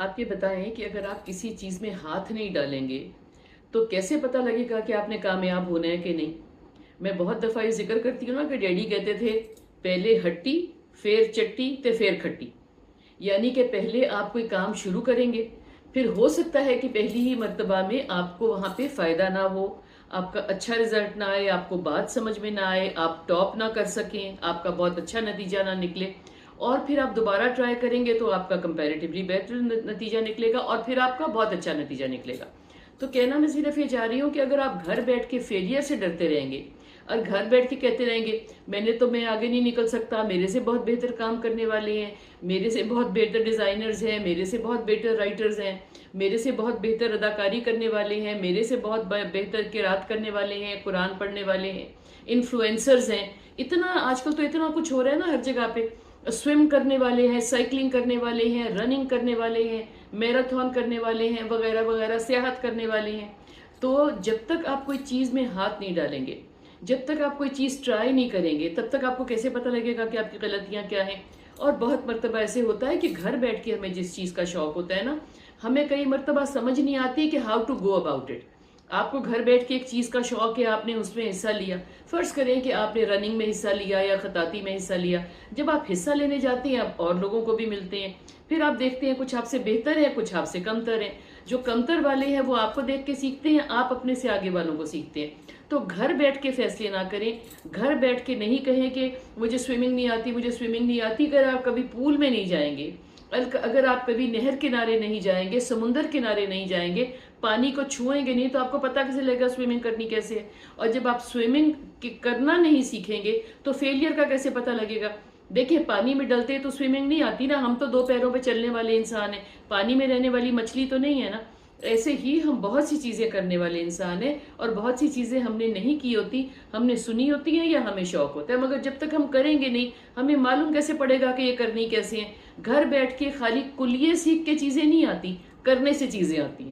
आप ये बताएं कि अगर आप किसी चीज़ में हाथ नहीं डालेंगे तो कैसे पता लगेगा कि आपने कामयाब होना है कि नहीं। मैं बहुत दफ़ा ये जिक्र करती हूँ ना कि डैडी कहते थे, पहले हट्टी, फिर चट्टी ते फिर खट्टी। यानी कि पहले आप कोई काम शुरू करेंगे, फिर हो सकता है कि पहली ही मर्तबा में आपको वहाँ पे फ़ायदा ना हो, आपका अच्छा रिजल्ट ना आए, आपको बात समझ में ना आए, आप टॉप ना कर सकें, आपका बहुत अच्छा नतीजा ना निकले। और फिर आप दोबारा ट्राई करेंगे तो आपका कंपैरेटिवली बेटर नतीजा निकलेगा और फिर आपका बहुत अच्छा नतीजा निकलेगा। तो कहना मैं सिर्फ ये चाह रही हूँ कि अगर आप घर बैठ के फेलियर से डरते रहेंगे और घर बैठ के कहते रहेंगे मैं आगे नहीं निकल सकता, मेरे से बहुत बेहतर काम करने वाले हैं, मेरे से बहुत बेहतर डिज़ाइनर्स हैं, मेरे से बहुत बेहतर राइटर्स हैं, मेरे से बहुत बेहतर अदाकारी करने वाले हैं, मेरे से बहुत बेहतर किरात करने वाले हैं, कुरान पढ़ने वाले हैं, इन्फ्लुएंसर्स हैं। इतना आजकल तो इतना कुछ हो रहा है ना हर जगह पे। स्विम करने वाले हैं, साइकिलिंग करने वाले हैं, रनिंग करने वाले हैं, मैराथन करने वाले हैं, वगैरह वगैरह, सियाहत करने वाले हैं। तो जब तक आप कोई चीज़ में हाथ नहीं डालेंगे, जब तक आप कोई चीज़ ट्राई नहीं करेंगे, तब तक आपको कैसे पता लगेगा कि आपकी गलतियां क्या हैं। और बहुत मर्तबा ऐसे होता है कि घर बैठ के हमें जिस चीज़ का शौक होता है ना, हमें कई मर्तबा समझ नहीं आती कि how to go about it. आपको घर बैठ के एक चीज़ का शौक है, आपने उसमें हिस्सा लिया। फ़र्ज करें कि आपने रनिंग में हिस्सा लिया या खताती में हिस्सा लिया। जब आप हिस्सा लेने जाते हैं, आप और लोगों को भी मिलते हैं, फिर आप देखते हैं कुछ आपसे बेहतर है, कुछ आपसे कमतर है। जो कमतर वाले हैं वो आपको देख के सीखते हैं, आप अपने से आगे वालों को सीखते हैं। तो घर बैठ के फैसले ना करें, घर बैठ के नहीं कहें कि मुझे स्विमिंग नहीं आती, मुझे स्विमिंग नहीं आती। अगर आप कभी पूल में नहीं जाएंगे, अगर आप कभी नहर किनारे नहीं जाएंगे, समुंदर किनारे नहीं जाएंगे, पानी को छुएंगे नहीं, तो आपको पता कैसे लगेगा स्विमिंग करनी कैसे है। और जब आप स्विमिंग करना नहीं सीखेंगे तो फेलियर का कैसे पता लगेगा। देखिए, पानी में डलते तो स्विमिंग नहीं आती ना, हम तो दो पैरों पे चलने वाले इंसान हैं, पानी में रहने वाली मछली तो नहीं है ना। ऐसे ही हम बहुत सी चीजें करने वाले इंसान हैं और बहुत सी चीजें हमने नहीं की होती, हमने सुनी होती हैं या हमें शौक होता है, मगर जब तक हम करेंगे नहीं, हमें मालूम कैसे पड़ेगा कि ये करनी कैसे है। घर बैठ के खाली कुलिये सीख के चीजें नहीं आती, करने से चीजें आती हैं।